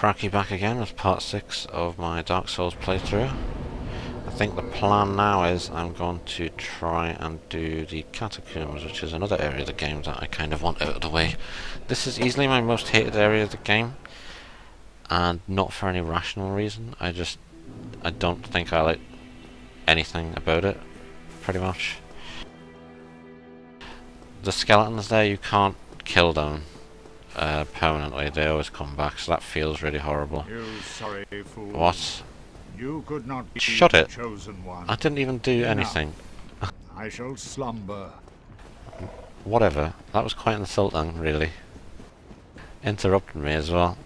Praccy back again with part 6 of my Dark Souls playthrough. I think the plan now is I'm going to try and do the Catacombs, which is another area of the game that I kind of want out of the way. This is easily my most hated area of the game, and not for any rational reason. I don't think I like anything about it, pretty much. The skeletons there, you can't kill them permanently. They always come back, so that feels really horrible. You sorry fool. What? You could not be Shut it! the chosen one. I didn't even do anything. I shall slumber. Whatever. That was quite insulting, really. Interrupting me as well.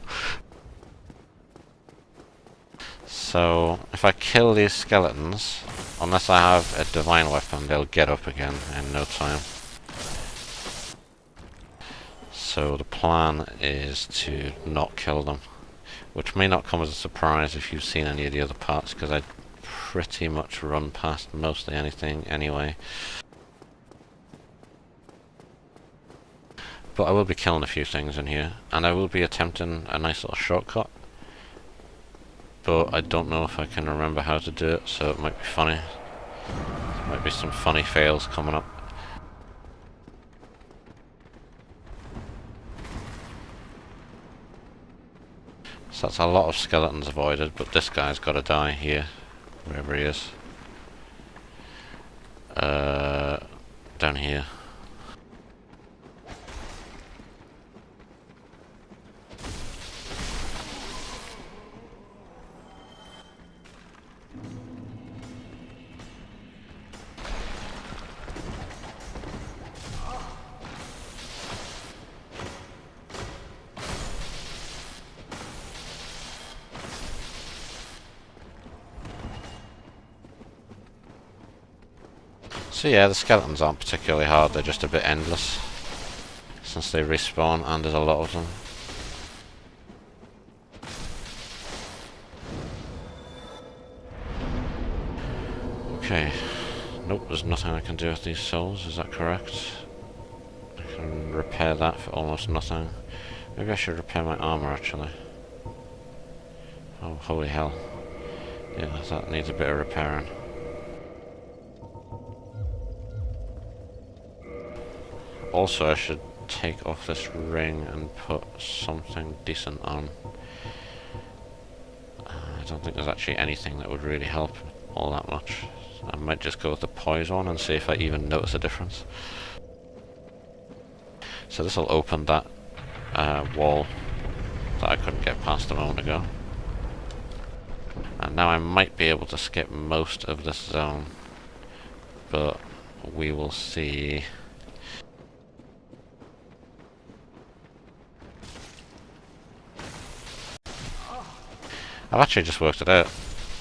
So, if I kill these skeletons, unless I have a divine weapon, they'll get up again in no time. So the plan is to not kill them, which may not come as a surprise if you've seen any of the other parts, because I pretty much run past mostly anything anyway. But I will be killing a few things in here, and I will be attempting a nice little shortcut, but I don't know if I can remember how to do it, so it might be funny. There might be some funny fails coming up. So that's a lot of skeletons avoided, but this guy's got to die here, wherever he is. Down here. So yeah, the skeletons aren't particularly hard, they're just a bit endless, since they respawn and there's a lot of them. Okay, nope, there's nothing I can do with these souls, is that correct? I can repair that for almost nothing. Maybe I should repair my armor actually. Oh, holy hell. Yeah, that needs a bit of repairing. Also, I should take off this ring and put something decent on. I don't think there's actually anything that would really help all that much. I might just go with the poise one and see if I even notice a difference. So this will open that wall that I couldn't get past a moment ago. And now I might be able to skip most of this zone, but we will see. I've actually just worked it out.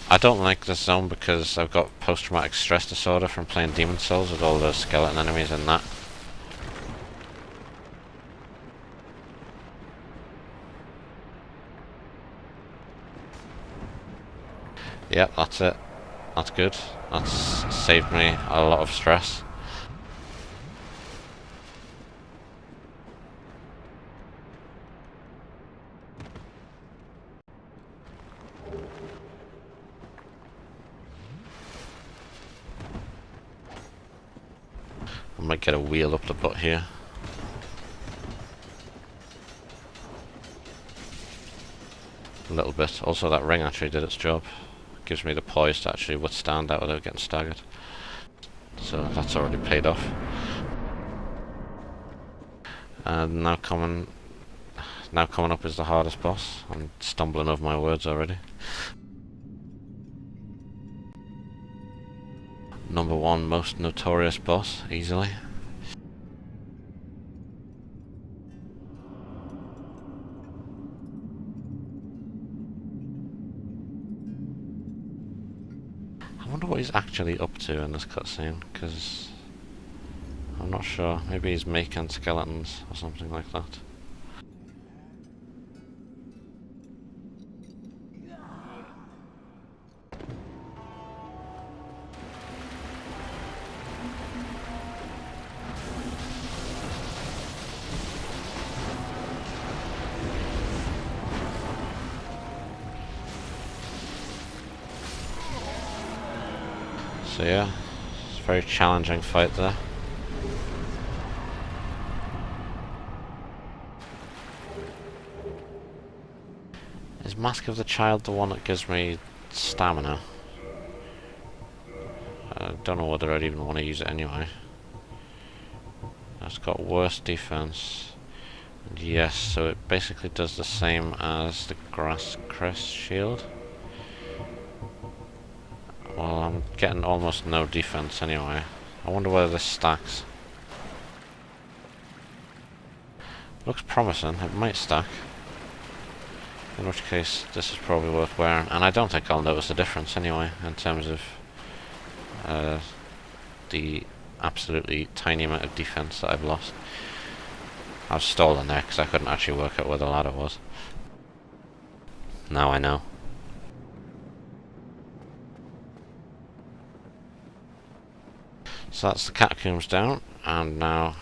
I don't like this zone because I've got post-traumatic stress disorder from playing Demon Souls with all those skeleton enemies and that. Yep, that's it. That's good. That's saved me a lot of stress. I might get a wheel up the butt here. A little bit. Also, that ring actually did its job. Gives me the poise to actually withstand that without getting staggered. So that's already paid off. And now coming up is the hardest boss. I'm stumbling over my words already. Number 1 most notorious boss, easily. I wonder what he's actually up to in this cutscene, because I'm not sure. Maybe he's making skeletons or something like that. So yeah, it's a very challenging fight there. Is Mask of the Child the one that gives me stamina? I don't know whether I'd even want to use it anyway. It's got worse defense. And yes, so it basically does the same as the Grass Crest shield. Well, I'm getting almost no defense anyway. I wonder whether this stacks. Looks promising, it might stack. In which case, this is probably worth wearing. And I don't think I'll notice a difference anyway, in terms of the absolutely tiny amount of defense that I've lost. I was stolen there because I couldn't actually work out where the ladder was. Now I know. So that's the catacombs down, and now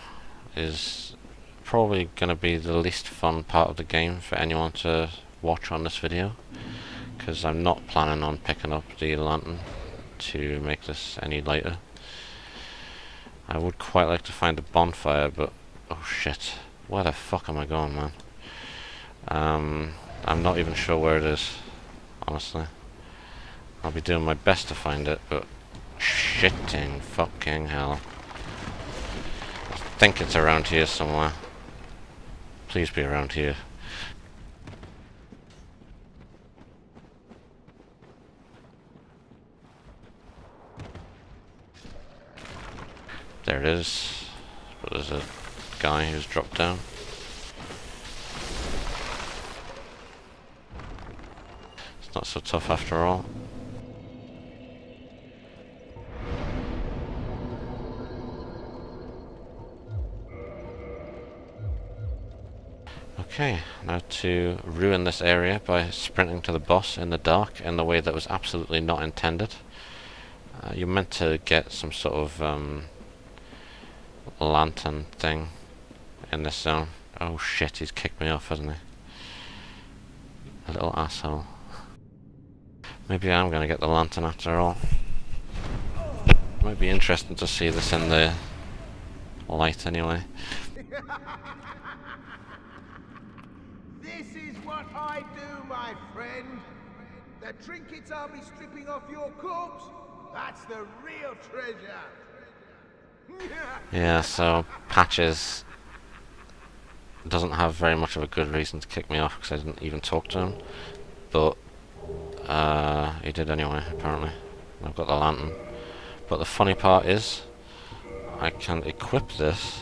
is probably going to be the least fun part of the game for anyone to watch on this video, because I'm not planning on picking up the lantern to make this any lighter. I would quite like to find a bonfire, but oh shit, where the fuck am I going, man? I'm not even sure where it is, honestly. I'll be doing my best to find it, but shitting fucking hell. I think it's around here somewhere. Please be around here. There it is. But there's a guy who's dropped down. It's not so tough after all. Okay, now to ruin this area by sprinting to the boss in the dark in the way that was absolutely not intended. You're meant to get some sort of lantern thing in this zone. Oh shit, he's kicked me off, hasn't he? A little asshole. Maybe I'm gonna get the lantern after all. Might be interesting to see this in the light anyway. This is what I do, my friend. The trinkets I'll be stripping off your corpse, that's the real treasure. Yeah, so Patches doesn't have very much of a good reason to kick me off because I didn't even talk to him, but he did anyway, apparently. I've got the lantern. But the funny part is, I can equip this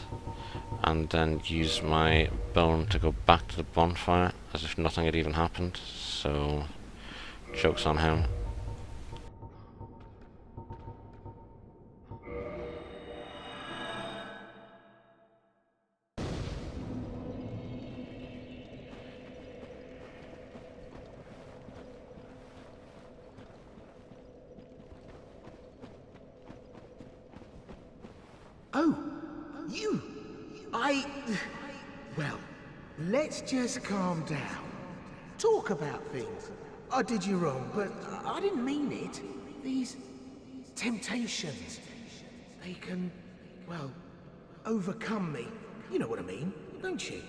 and then use my bone to go back to the bonfire as if nothing had even happened, so joke's on him. Oh, you! Well, let's just calm down. Talk about things. I did you wrong, but I didn't mean it. These temptations, they can, well, overcome me. You know what I mean, don't you?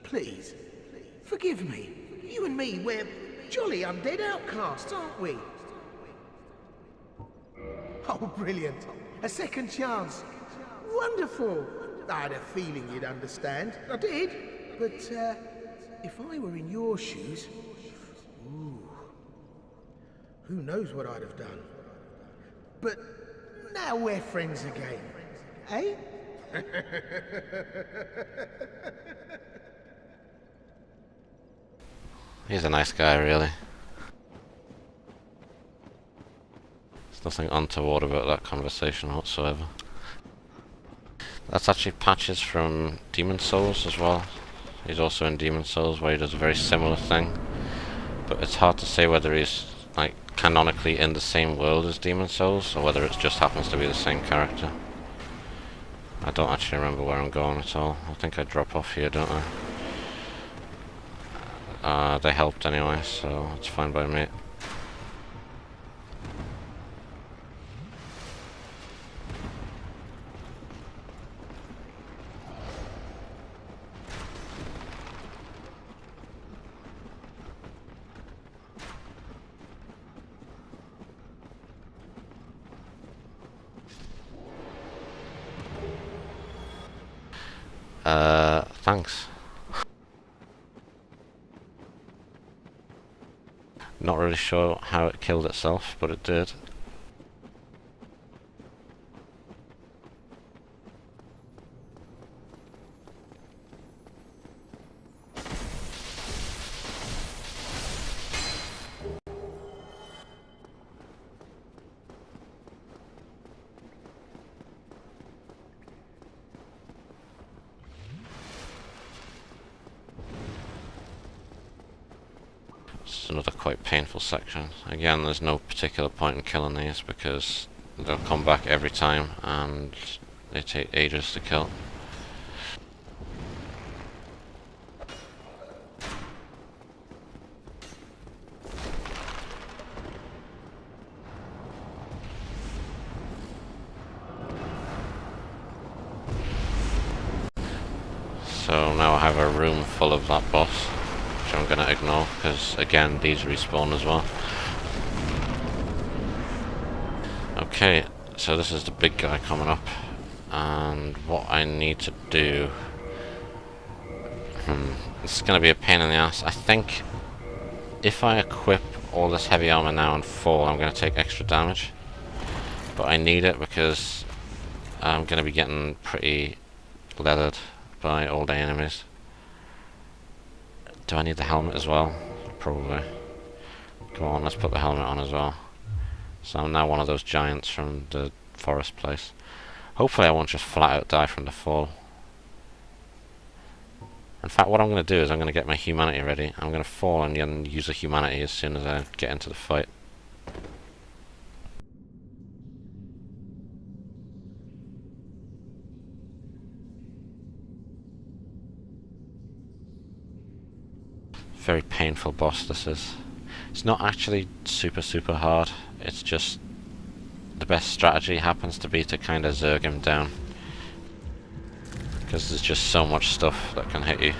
Please, forgive me. You and me, we're jolly undead outcasts, aren't we? Oh, brilliant. A second chance. Wonderful! I had a feeling you'd understand. I did. But, if I were in your shoes... Ooh... Who knows what I'd have done. But now we're friends again. Eh? He's a nice guy, really. There's nothing untoward about that conversation whatsoever. That's actually Patches from Demon Souls as well. He's also in Demon Souls where he does a very similar thing. But it's hard to say whether he's like canonically in the same world as Demon Souls or whether it just happens to be the same character. I don't actually remember where I'm going at all. I think I drop off here, don't I? They helped anyway, so it's fine by me. Thanks. Not really sure how it killed itself, but it did. It's another quite painful section. Again, there's no particular point in killing these because they'll come back every time and they take ages to kill. So now I have a room full of that boss, which I'm going to ignore because again these respawn as well. Okay, so this is the big guy coming up, and what I need to do, this is going to be a pain in the ass. I think if I equip all this heavy armor now and fall, I'm going to take extra damage, but I need it because I'm going to be getting pretty leathered by all the enemies. Do I need the helmet as well? Probably. Come on, let's put the helmet on as well. So I'm now one of those giants from the forest place. Hopefully I won't just flat out die from the fall. In fact, what I'm going to do is I'm going to get my humanity ready. I'm going to fall and then use the humanity as soon as I get into the fight. Very painful boss this is. It's not actually super hard, it's just the best strategy happens to be to kind of zerg him down, because there's just so much stuff that can hit you.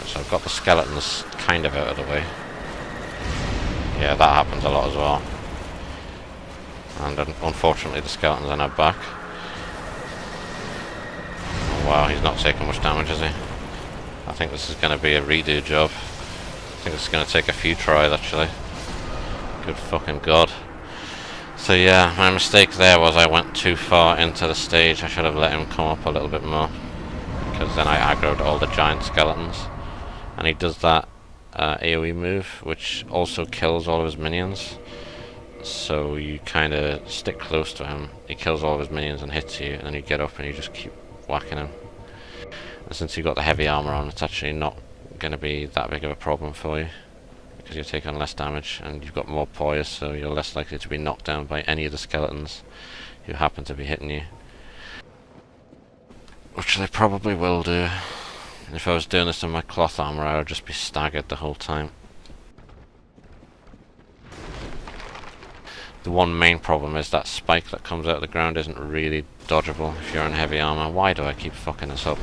So I've got the skeletons kind of out of the way. Yeah, that happens a lot as well. And unfortunately the skeletons are now back. Oh, wow, he's not taking much damage, is he? I think this is going to be a redo job. I think it's going to take a few tries actually. Good fucking god. So yeah, my mistake there was I went too far into the stage. I should have let him come up a little bit more, because then I aggroed all the giant skeletons. And he does that AoE move, which also kills all of his minions. So you kind of stick close to him, he kills all of his minions and hits you, and then you get up and you just keep whacking him. And since you've got the heavy armor on, it's actually not going to be that big of a problem for you, because you're taking less damage and you've got more poise, so you're less likely to be knocked down by any of the skeletons who happen to be hitting you. Which they probably will do. If I was doing this in my cloth armor, I would just be staggered the whole time. The one main problem is that spike that comes out of the ground isn't really dodgeable if you're in heavy armor. Why do I keep fucking this up?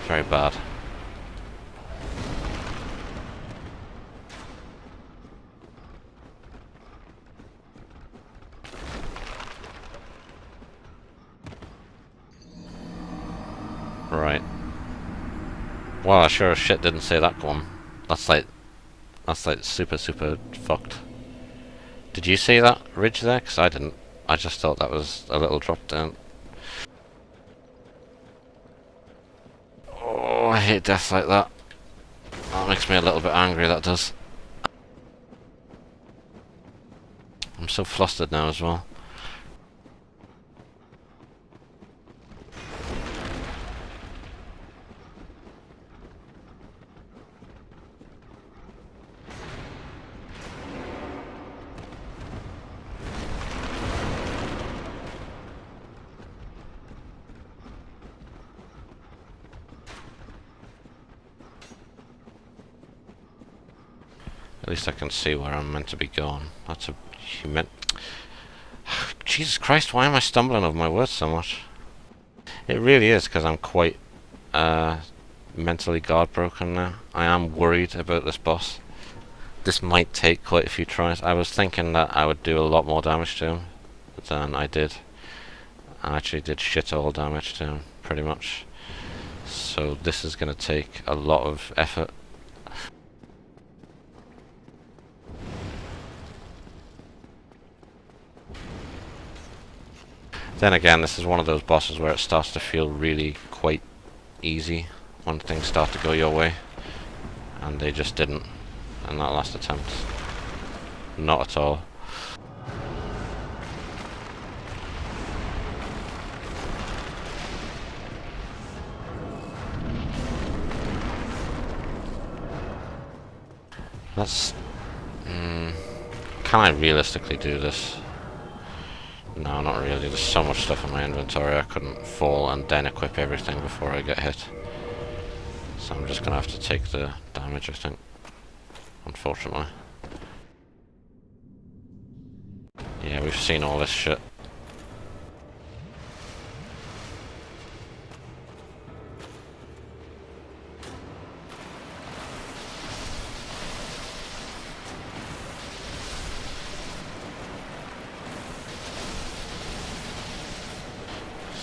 Very bad. Right. Well, I sure as shit didn't say that one. That's like super fucked. Did you see that ridge there? Because I didn't. I just thought that was a little drop down. Oh, I hate death like that. That makes me a little bit angry, that does. I'm so flustered now as well. At least I can see where I'm meant to be going. That's a human. Jesus Christ, why am I stumbling over my words so much? It really is because I'm quite mentally guard broken now. I am worried about this boss. This might take quite a few tries. I was thinking that I would do a lot more damage to him than I did. I actually did shit all damage to him, pretty much. So this is going to take a lot of effort. Then again, this is one of those bosses where it starts to feel really quite easy when things start to go your way. And they just didn't in that last attempt. Not at all. Let's... can I realistically do this? No, not really. There's so much stuff in my inventory I couldn't fall and then equip everything before I get hit. So I'm just gonna have to take the damage, I think. Unfortunately. Yeah, we've seen all this shit.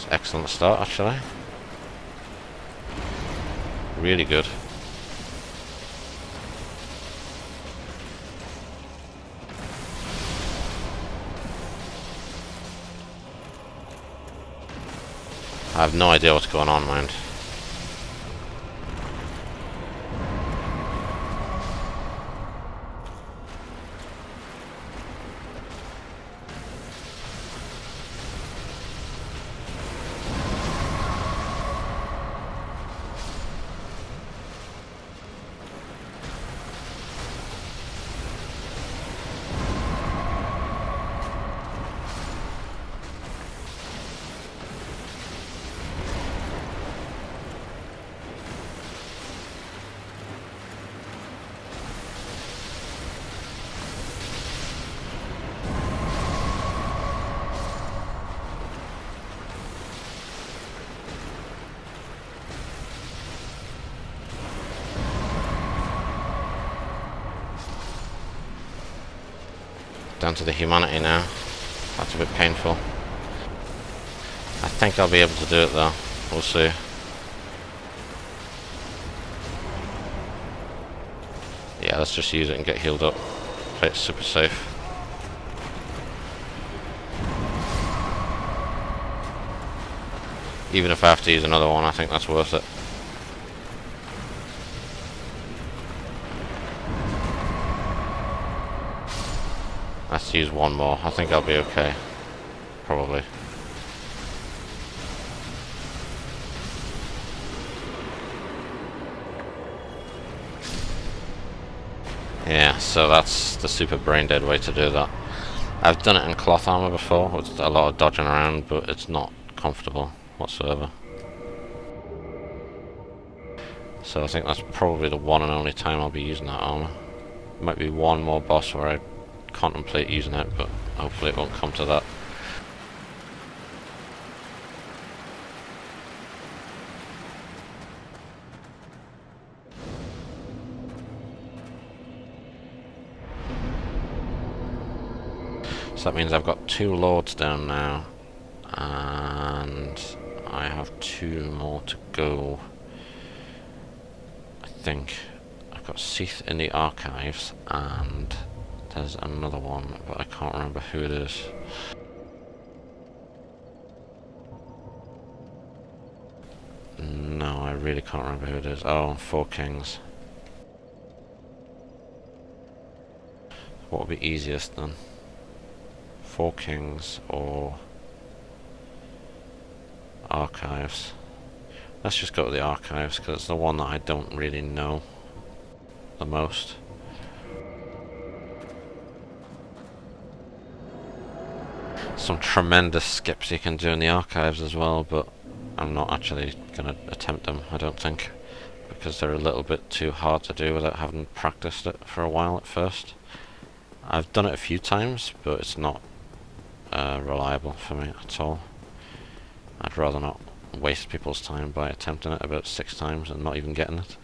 Excellent start, actually. Really good. I have no idea what's going on, mind. Down to the humanity now. That's a bit painful. I think I'll be able to do it though. We'll see. Yeah, let's just use it and get healed up. Play it super safe. Even if I have to use another one, I think that's worth it. Let's use one more. I think I'll be okay. Probably. Yeah, so that's the super brain dead way to do that. I've done it in cloth armor before with a lot of dodging around, but it's not comfortable whatsoever. So I think that's probably the one and only time I'll be using that armor. Might be one more boss where I contemplate using it, but hopefully it won't come to that. So that means I've got 2 lords down now, and I have 2 more to go. I think I've got Seath in the archives, and there's another one, but I can't remember who it is. No, I really can't remember who it is. Oh, 4 Kings. What would be easiest then? 4 Kings or archives? Let's just go to the archives because it's the one that I don't really know the most. Some tremendous skips you can do in the archives as well, but I'm not actually going to attempt them, I don't think. because they're a little bit too hard to do without having practiced it for a while at first. I've done it a few times, but it's not reliable for me at all. I'd rather not waste people's time by attempting it about 6 times and not even getting it.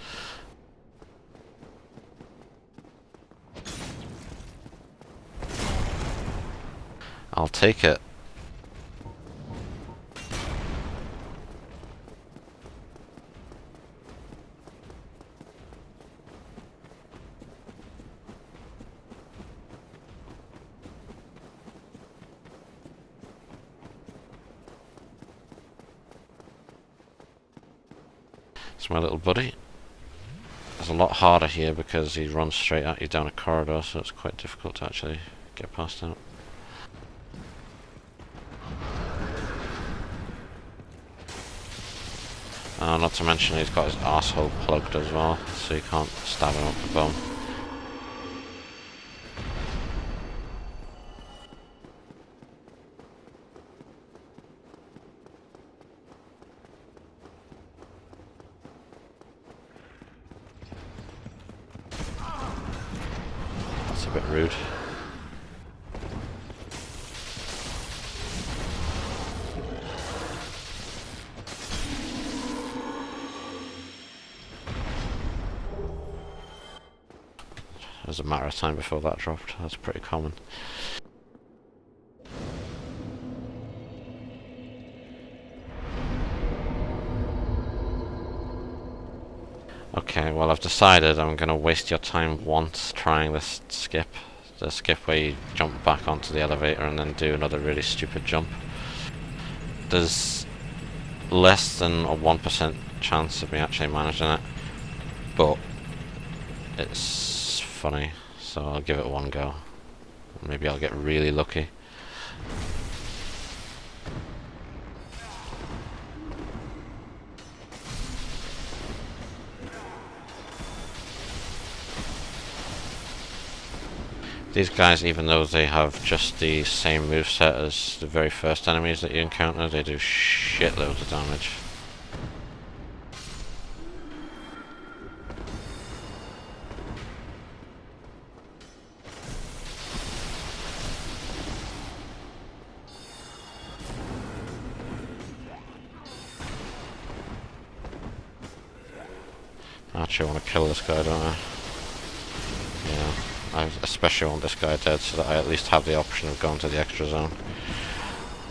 I'll take it. It's my little buddy. It's a lot harder here because he runs straight at you down a corridor, so it's quite difficult to actually get past him. Not to mention he's got his arsehole plugged as well, so you can't stab him up the bum. That's a bit rude. It was a matter of time before that dropped. That's pretty common. Okay, well I've decided I'm going to waste your time once trying this skip. The skip where you jump back onto the elevator and then do another really stupid jump. There's less than a 1% chance of me actually managing it, but it's funny, so I'll give it one go. Maybe I'll get really lucky. These guys, even though they have just the same moveset as the very first enemies that you encounter, they do shitloads of damage. I actually want to kill this guy, don't I? Yeah. I especially want this guy dead so that I at least have the option of going to the extra zone.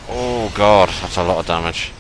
Oh god, that's a lot of damage.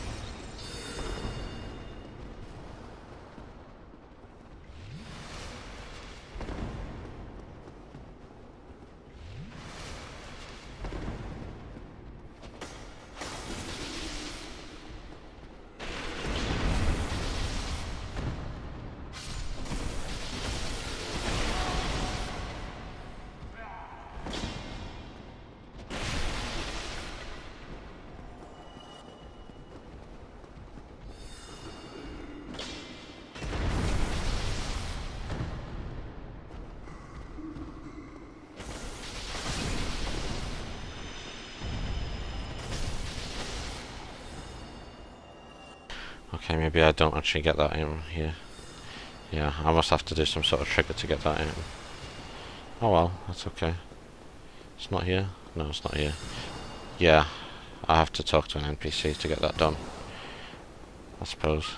Okay, maybe I don't actually get that item here. Yeah, I must have to do some sort of trigger to get that item. Oh well, that's okay. It's not here? No, it's not here. Yeah, I have to talk to an NPC to get that done, I suppose.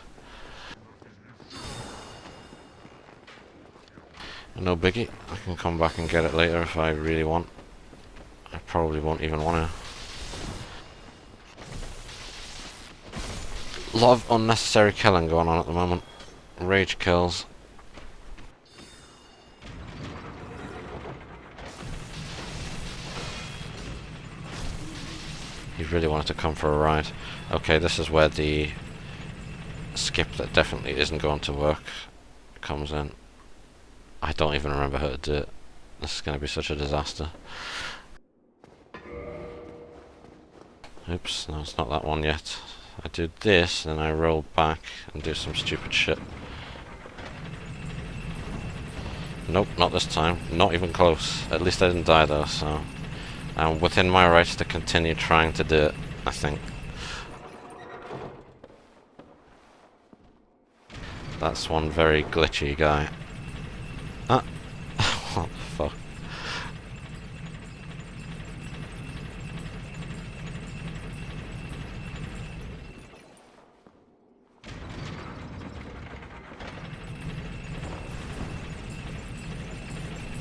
No biggie, I can come back and get it later if I really want. I probably won't even want to. A lot of unnecessary killing going on at the moment. Rage kills. He really wanted to come for a ride. Okay, this is where the skip that definitely isn't going to work comes in. I don't even remember how to do it. This is going to be such a disaster. Oops, no, it's not that one yet. I do this, and I roll back and do some stupid shit. Nope, not this time. Not even close. At least I didn't die though, so I'm within my rights to continue trying to do it, I think. That's one very glitchy guy. Ah! What the fuck?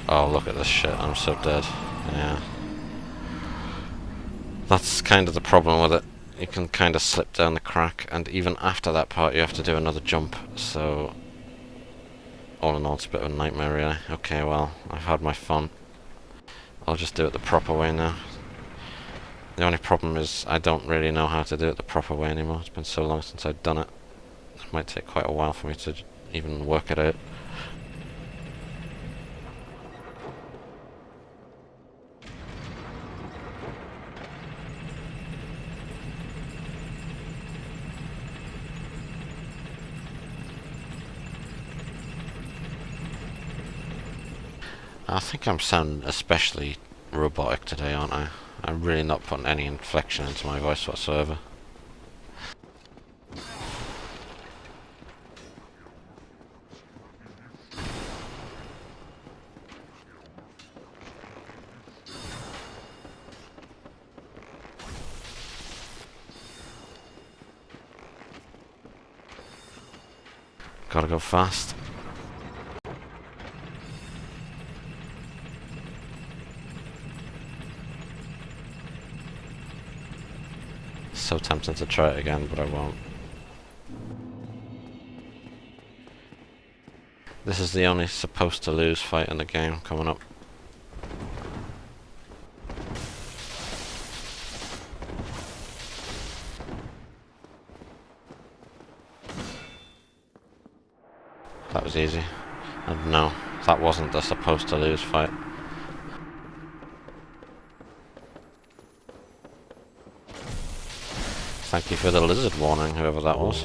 Oh, look at this shit, I'm so dead. Yeah. That's kind of the problem with it. You can kind of slip down the crack, and even after that part you have to do another jump, so... all in all, it's a bit of a nightmare, really. Okay, well, I've had my fun. I'll just do it the proper way now. The only problem is I don't really know how to do it the proper way anymore. It's been so long since I've done it. It might take quite a while for me to even work it out. I think I'm sounding especially robotic today, aren't I? I'm really not putting any inflection into my voice whatsoever. Gotta go fast. So tempting to try it again, but I won't. This is the only supposed to lose fight in the game coming up. That was easy. And no, that wasn't the supposed to lose fight. Thank you for the lizard warning, whoever that was.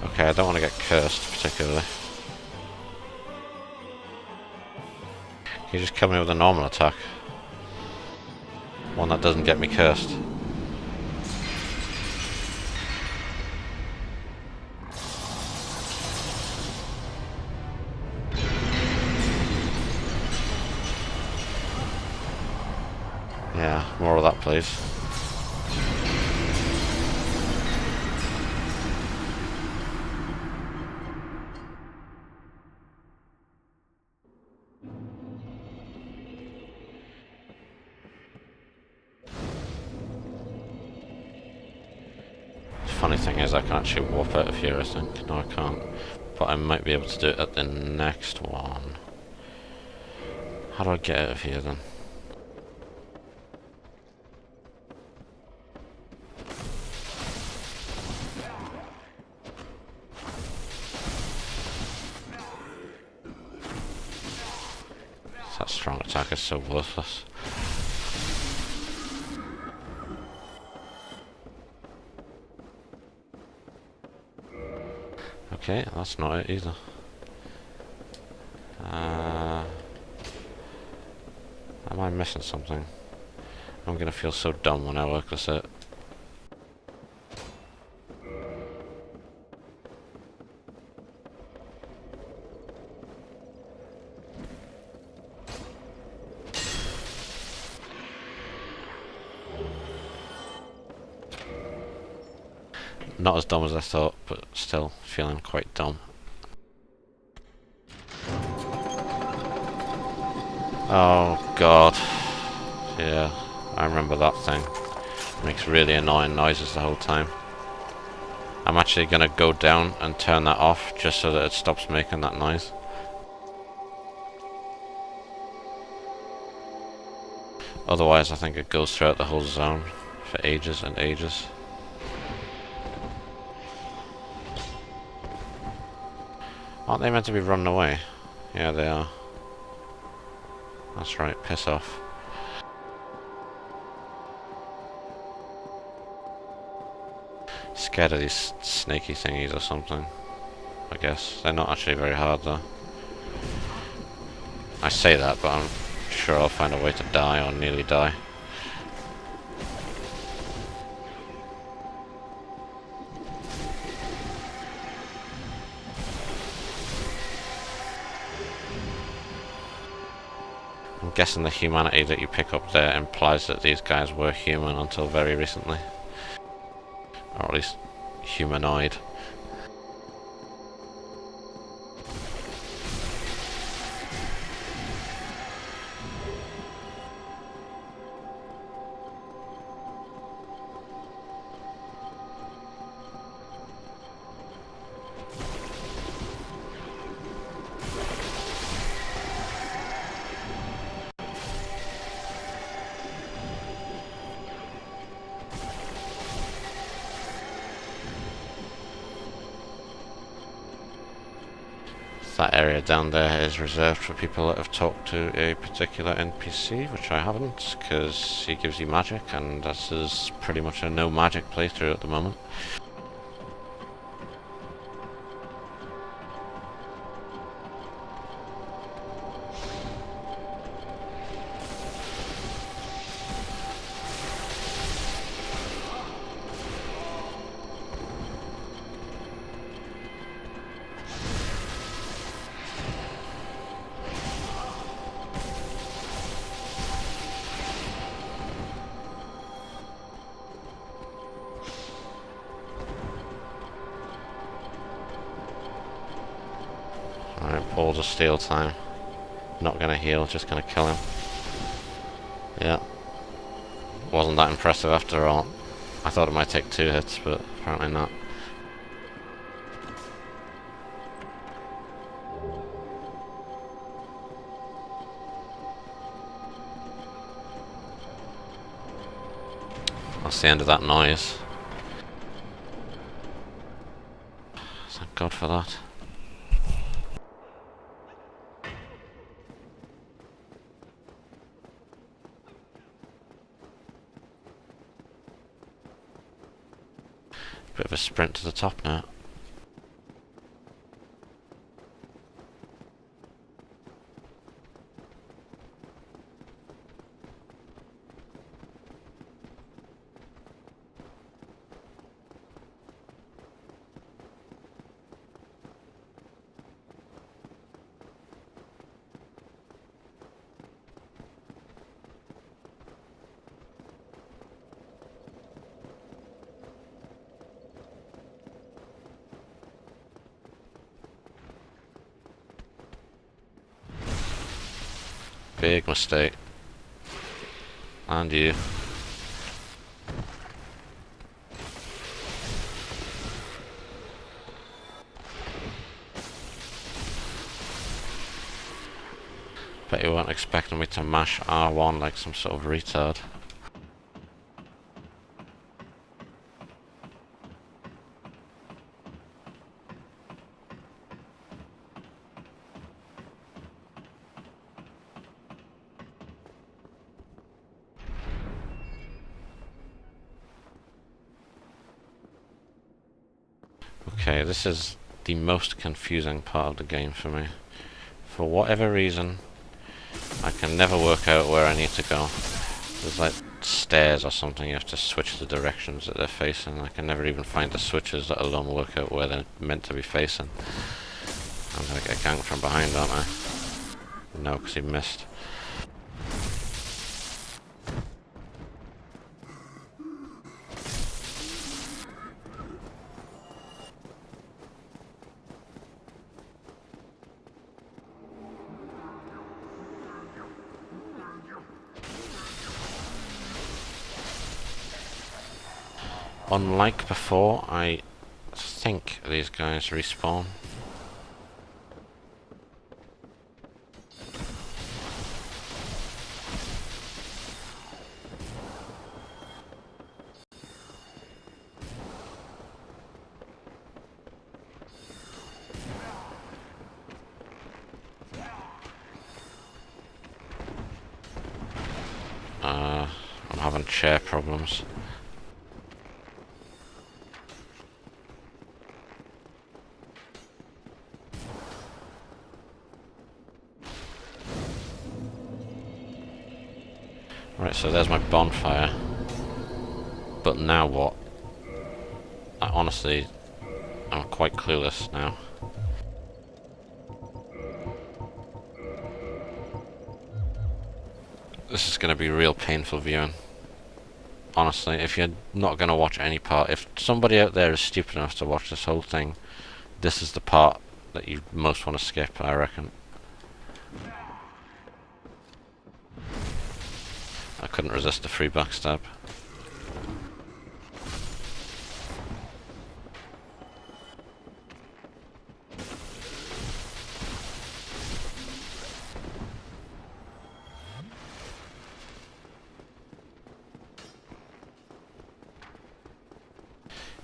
Okay, I don't want to get cursed particularly. Can you just kill me with a normal attack? One that doesn't get me cursed. Yeah, more of that please. Funny thing is I can actually warp out of here, I think. No, I can't. But I might be able to do it at the next one. How do I get out of here then? That strong attack is so worthless. Okay, that's not it either. Am I missing something? I'm gonna feel so dumb when I work this out. Not as dumb as I thought, but still feeling quite dumb. Oh god. Yeah, I remember that thing. It makes really annoying noises the whole time. I'm actually gonna go down and turn that off just so that it stops making that noise. Otherwise I think it goes throughout the whole zone for ages and ages. Aren't they meant to be running away? Yeah, they are. That's right, piss off. Scared of these snaky thingies or something, I guess. They're not actually very hard though. I say that, but I'm sure I'll find a way to die or nearly die. I'm guessing the humanity that you pick up there implies that these guys were human until very recently. Or at least humanoid. That area down there is reserved for people that have talked to a particular NPC, which I haven't, because he gives you magic, and this is pretty much a no magic playthrough at the moment. Alright, balls of steel time. Not gonna heal, just gonna kill him. Yeah. Wasn't that impressive after all. I thought it might take 2 hits, but apparently not. That's the end of that noise. Thank God for that. Bit of a sprint to the top now. Big mistake. And you. Bet you weren't expecting me to mash R1 like some sort of retard. Okay, this is the most confusing part of the game for me. For whatever reason, I can never work out where I need to go. There's like stairs or something, you have to switch the directions that they're facing. I can never even find the switches, let alone work out where they're meant to be facing. I'm gonna get ganked from behind, aren't I? No, because he missed. Unlike before, I think these guys respawn. I'm having chair problems. Right, so there's my bonfire. But now what? Honestly, I'm quite clueless now. This is going to be real painful viewing. Honestly, if you're not going to watch any part, if somebody out there is stupid enough to watch this whole thing, this is the part that you most want to skip, I reckon. I couldn't resist the free backstab.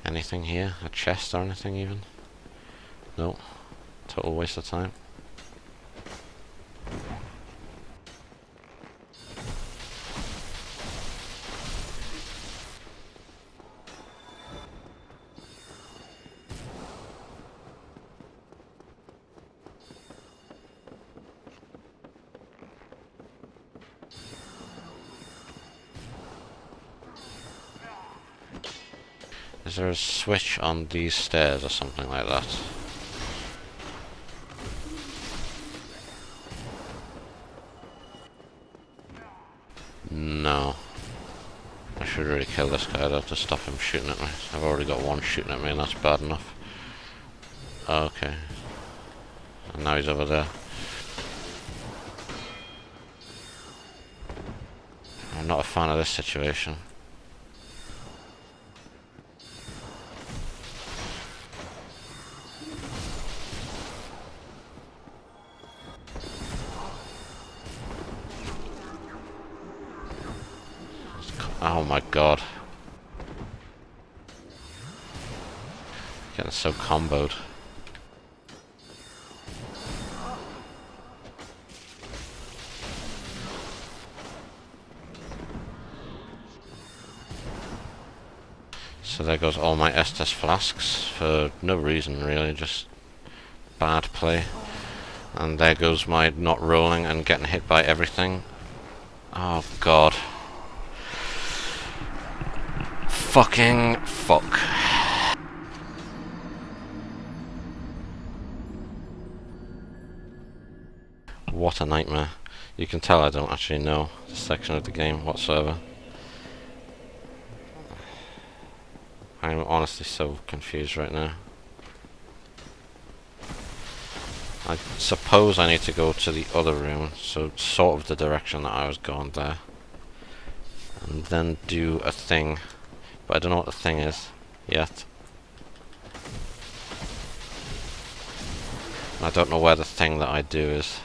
Anything here? A chest or anything even? No. Total waste of time. Is there a switch on these stairs or something like that? No. I should really kill this guy though to stop him shooting at me. I've already got one shooting at me and that's bad enough. Okay. And now he's over there. I'm not a fan of this situation. Oh my god. Getting so comboed. So there goes all my Estes flasks for no reason really, just bad play. And there goes my not rolling and getting hit by everything. Oh god. Fucking fuck. What a nightmare. You can tell I don't actually know this section of the game whatsoever. I'm honestly so confused right now. I suppose I need to go to the other room, so sort of the direction that I was going there. And then do a thing. But I don't know what the thing is yet. I don't know where the thing that I do is.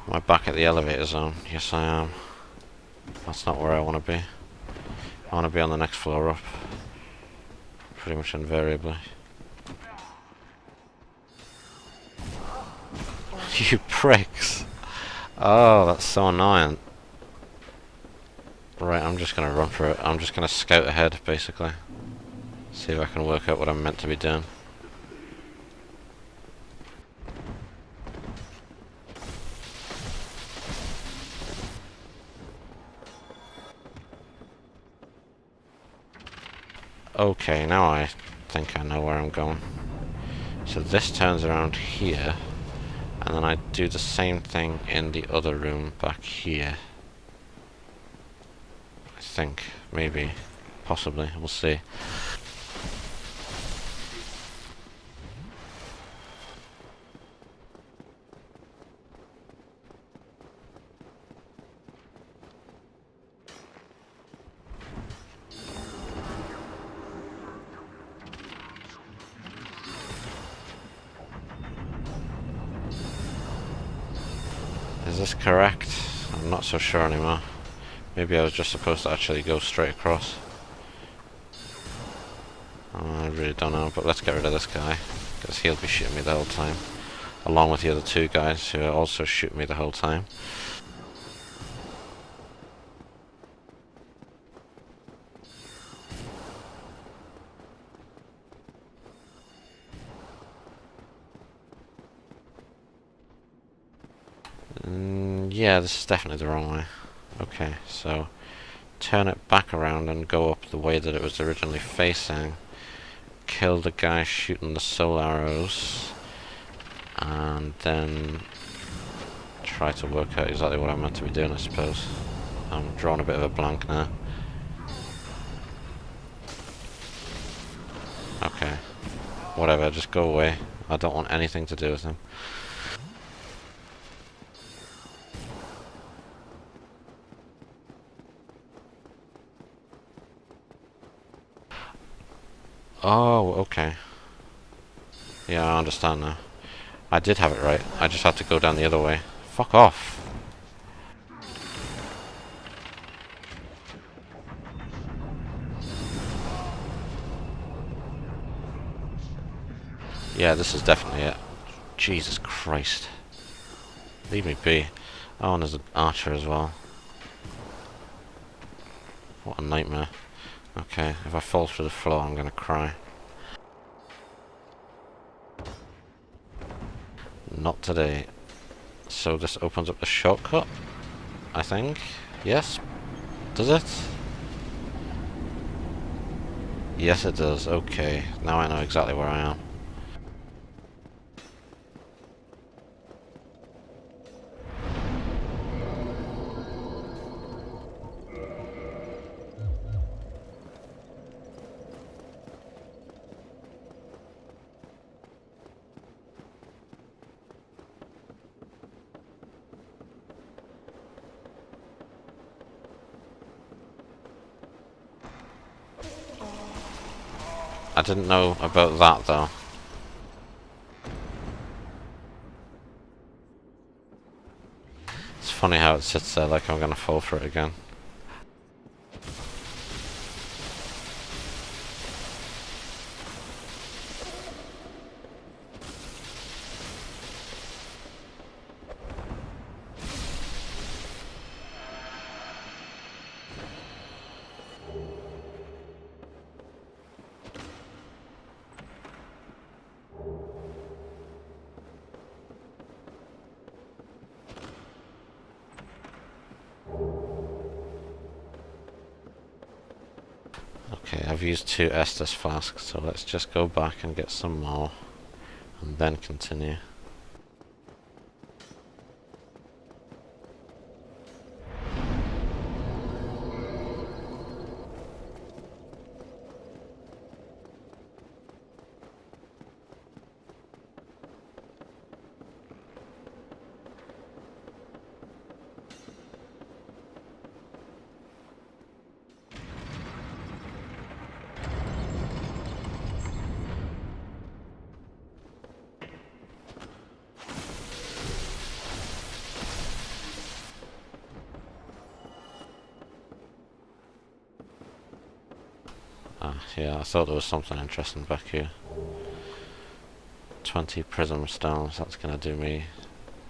Am I back at the elevator zone? Yes I am. That's not where I want to be. I want to be on the next floor up. Pretty much invariably. You pricks! Oh, that's so annoying. Right, I'm just gonna run for it. I'm just gonna scout ahead, basically. See if I can work out what I'm meant to be doing. Okay, now I think I know where I'm going. So this turns around here, and then I do the same thing in the other room back here. I think, maybe, possibly, we'll see. Is this correct? I'm not so sure anymore. Maybe I was just supposed to actually go straight across. I really don't know, but let's get rid of this guy, because he'll be shooting me the whole time. Along with the other two guys who are also shooting me the whole time. Yeah, this is definitely the wrong way. Okay, so turn it back around and go up the way that it was originally facing. Kill the guy shooting the soul arrows. And then try to work out exactly what I'm meant to be doing, I suppose. I'm drawing a bit of a blank now. Okay. Whatever, just go away. I don't want anything to do with him. Oh, okay. Yeah, I understand now. I did have it right. I just had to go down the other way. Fuck off. Yeah, this is definitely it. Jesus Christ. Leave me be. Oh, and there's an archer as well. What a nightmare. Okay, if I fall through the floor, I'm gonna cry. Not today. So this opens up the shortcut, I think. Yes? Does it? Yes, it does. Okay, now I know exactly where I am. I didn't know about that though. It's funny how it sits there like I'm gonna fall for it again. Okay, I've used 2 Estus flasks, so let's just go back and get some more, and then continue. Ah, yeah, I thought there was something interesting back here. 20 prism stones, that's gonna do me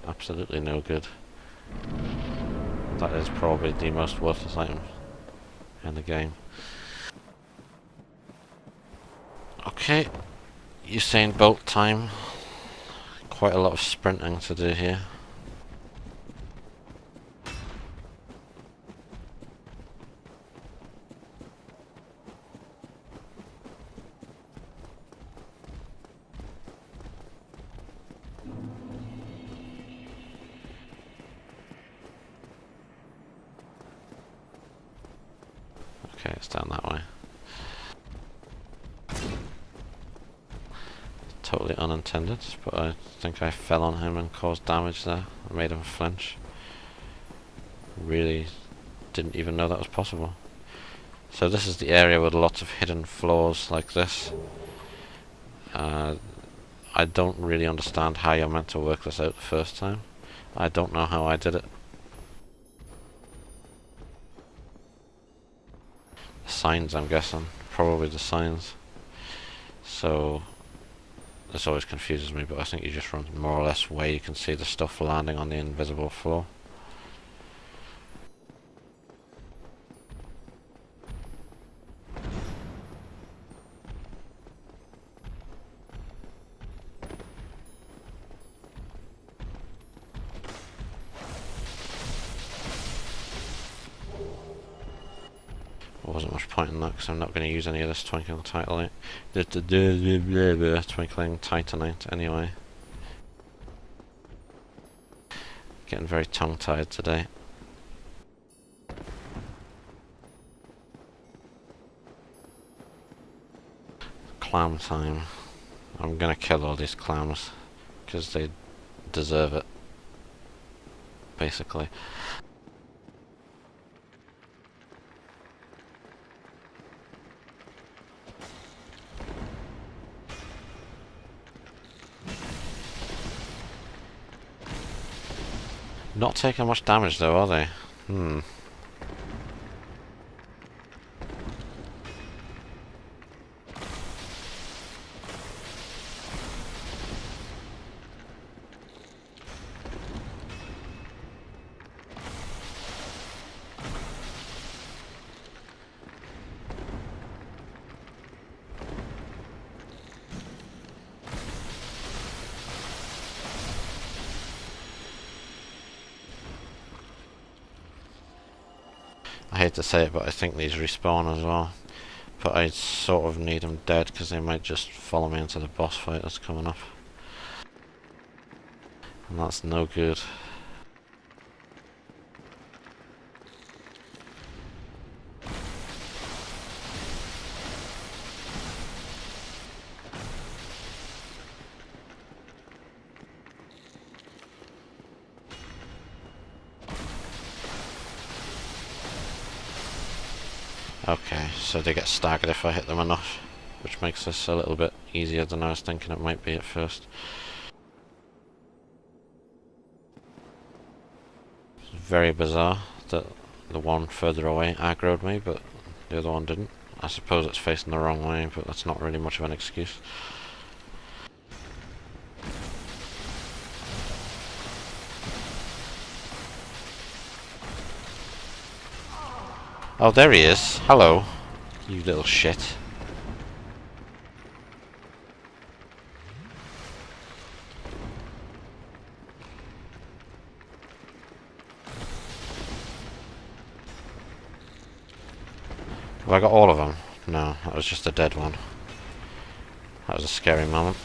absolutely no good. That is probably the most worthless item in the game. Okay, Usain Bolt time. Quite a lot of sprinting to do here. Okay, it's down that way. Totally unintended, but I think I fell on him and caused damage there. I made him flinch. Really didn't even know that was possible. So this is the area with lots of hidden floors like this. I don't really understand how you're meant to work this out the first time. I don't know how I did it. The signs, I'm guessing. Probably the signs. So this always confuses me, but I think you just run more or less where you can see the stuff landing on the invisible floor. wasn't much point in that because I'm not going to use any of this twinkling titanite. Twinkling titanite anyway. Getting very tongue-tied today. Clam time. I'm gonna kill all these clams because they deserve it, basically. Not taking much damage though, are they? I hate to say it, but I think these respawn as well. But I sort of need them dead because they might just follow me into the boss fight that's coming up. And that's no good. Okay, so they get staggered if I hit them enough, which makes this a little bit easier than I was thinking it might be at first. It's very bizarre that the one further away aggroed me, but the other one didn't. I suppose it's facing the wrong way, but that's not really much of an excuse. Oh, there he is. Hello, you little shit. Have I got all of them? No, that was just a dead one. That was a scary moment.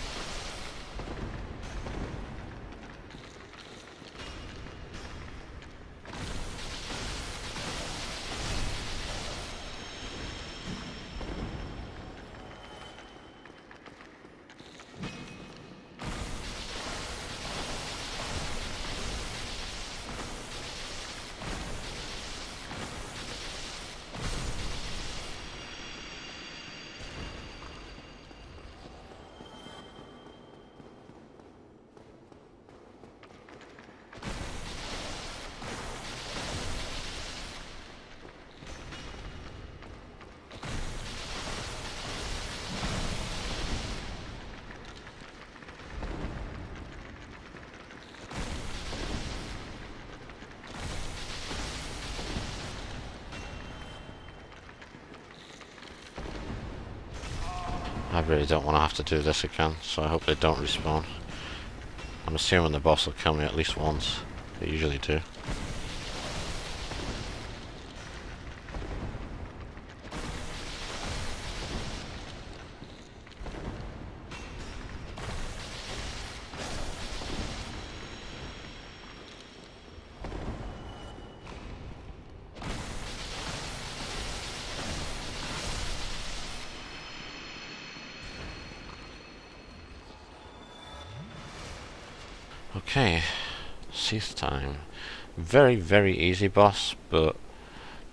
I really don't want to have to do this again, so I hope they don't respawn. I'm assuming the boss will kill me at least once. They usually do. Okay, Seath time. Very, very easy boss, but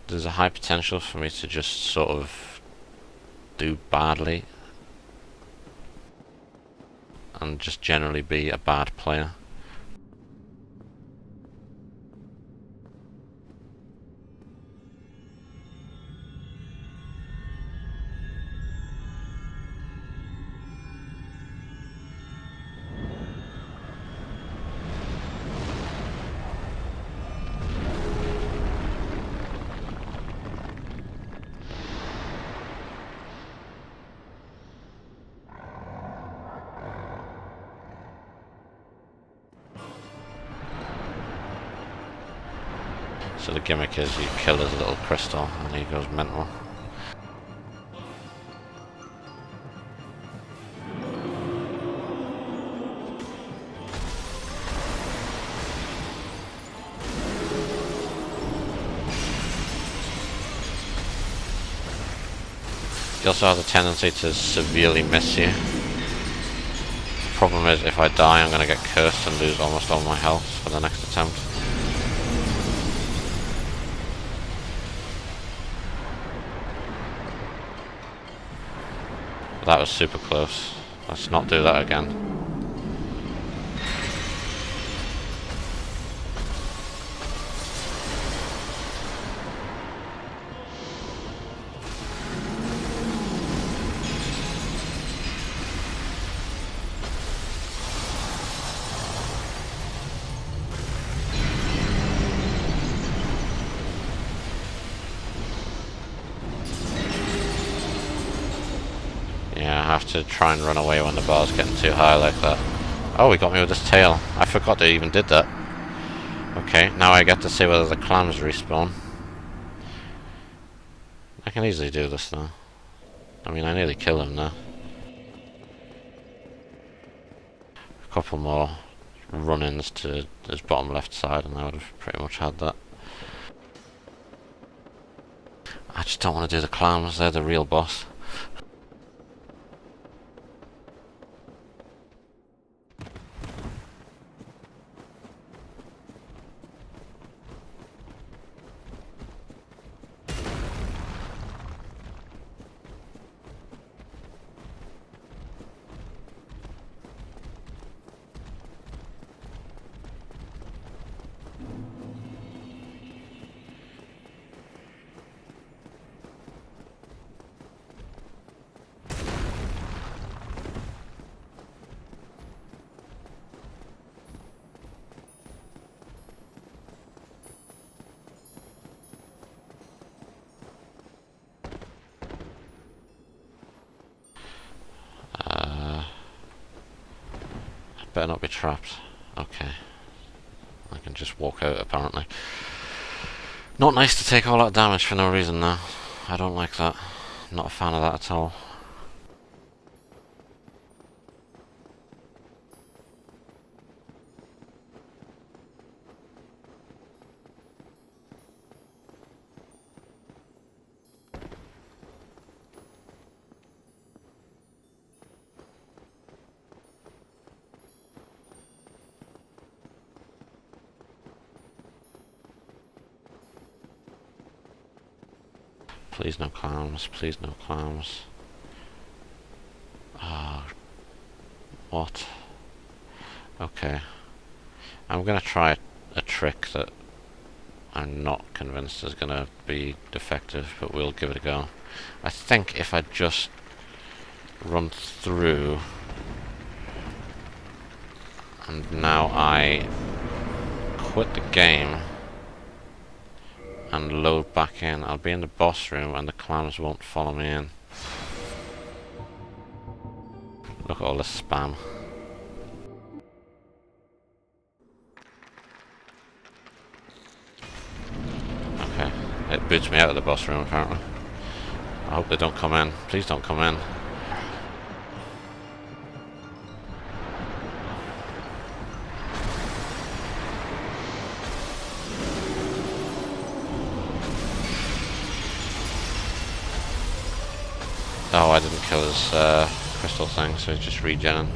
there's a high potential for me to just sort of do badly and just generally be a bad player. So the gimmick is you kill his little crystal and he goes mental. He also has a tendency to severely miss you. Problem is, if I die, I'm going to get cursed and lose almost all my health for the next attempt. That was super close. Let's not do that again. Yeah, I have to try and run away when the bar's getting too high like that. Oh, he got me with his tail. I forgot they even did that. Okay, now I get to see whether the clams respawn. I can easily do this though. I mean, I nearly kill him now. A couple more run-ins to his bottom left side and I would have pretty much had that. I just don't want to do the clams, they're the real boss. Better not be trapped. Okay. I can just walk out apparently. Not nice to take all that damage for no reason though. I don't like that. Not a fan of that at all. Please no clams, please no clams. Ah, what? Okay. I'm gonna try a trick that I'm not convinced is gonna be effective, but we'll give it a go. I think if I just run through and now I quit the game and load back in, I'll be in the boss room and the clams won't follow me in. Look at all this spam. Okay, it boots me out of the boss room apparently. I hope they don't come in. Please don't come in. Oh, I didn't kill his crystal thing, so he's just regenning.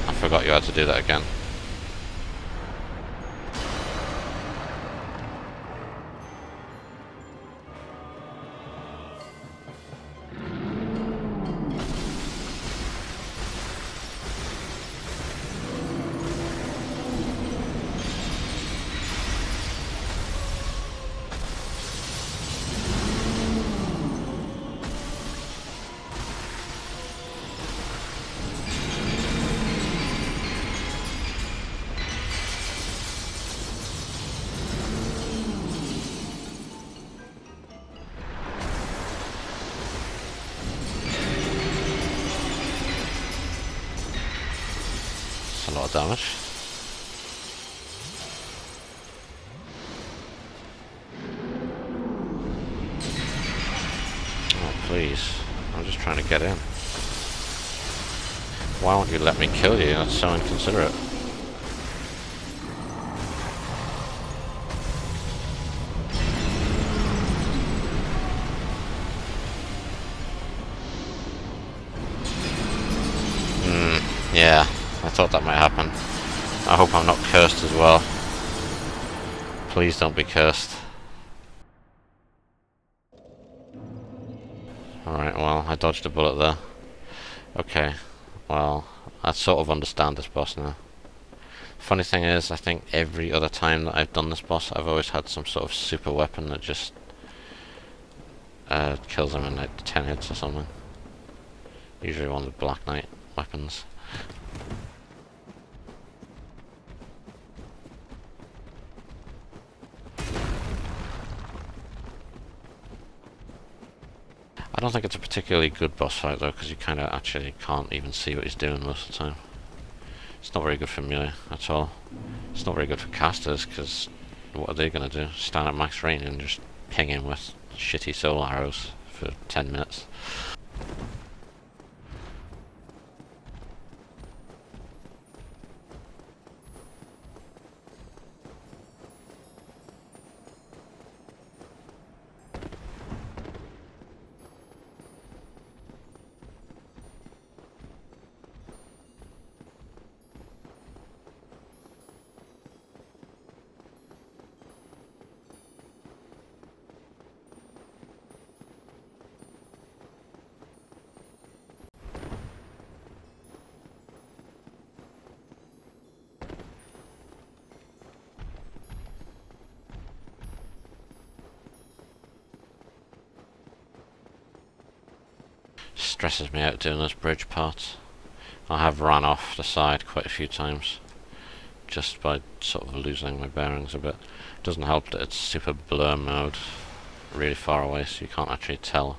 I forgot you had to do that again. A lot of damage. Oh please, I'm just trying to get in. Why won't you let me kill you? That's so inconsiderate. Yeah, I thought that might happen. I hope I'm not cursed as well. Please don't be cursed. Alright, well, I dodged a bullet there. Okay, well, I sort of understand this boss now. Funny thing is, I think every other time that I've done this boss, I've always had some sort of super weapon that just kills him in like 10 hits or something. Usually one of the Black Knight weapons. I don't think it's a particularly good boss fight though, because you kind of actually can't even see what he's doing most of the time. It's not very good for melee at all. It's not very good for casters, because what are they going to do? Stand at max range and just ping him with shitty soul arrows for 10 minutes. Stresses me out doing those bridge parts. I have ran off the side quite a few times, just by sort of losing my bearings a bit. It doesn't help that it's super blur mode, really far away, so you can't actually tell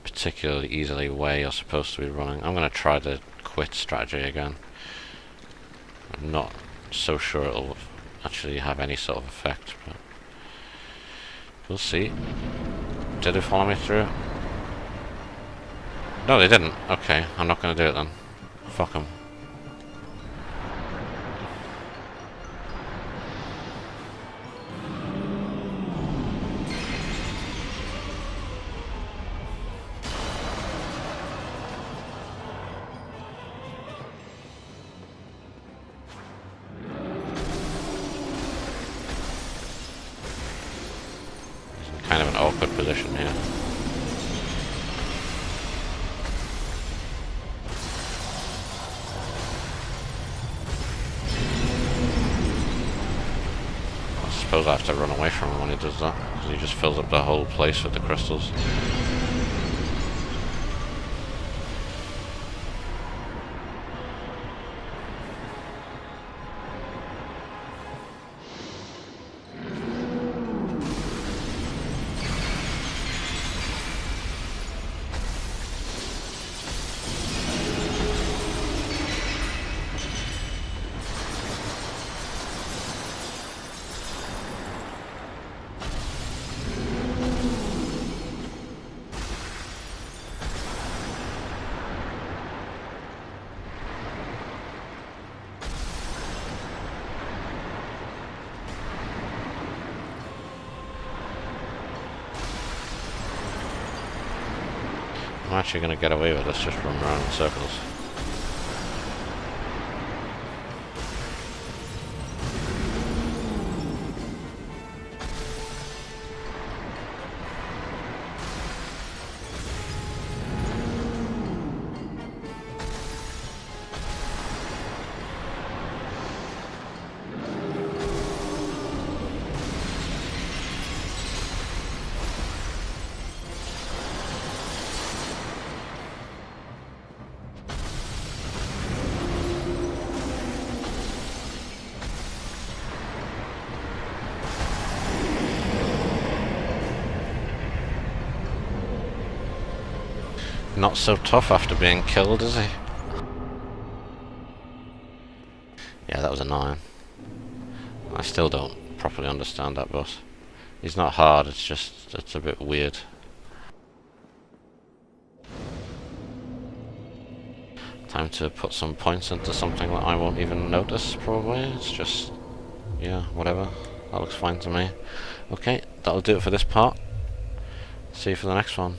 particularly easily where you're supposed to be running. I'm going to try the quit strategy again. I'm not so sure it'll actually have any sort of effect, but we'll see. Did it follow me through? No, they didn't. Okay, I'm not going to do it then. Fuck them. He's in kind of an awkward position here. I suppose I have to run away from him when he does that, because he just fills up the whole place with the crystals. I'm actually going to get away with this, just run around in circles. Not so tough after being killed, is he? Yeah, that was annoying. I still don't properly understand that boss. He's not hard, it's a bit weird. Time to put some points into something that I won't even notice, probably. It's just, yeah, whatever. That looks fine to me. Okay, that'll do it for this part. See you for the next one.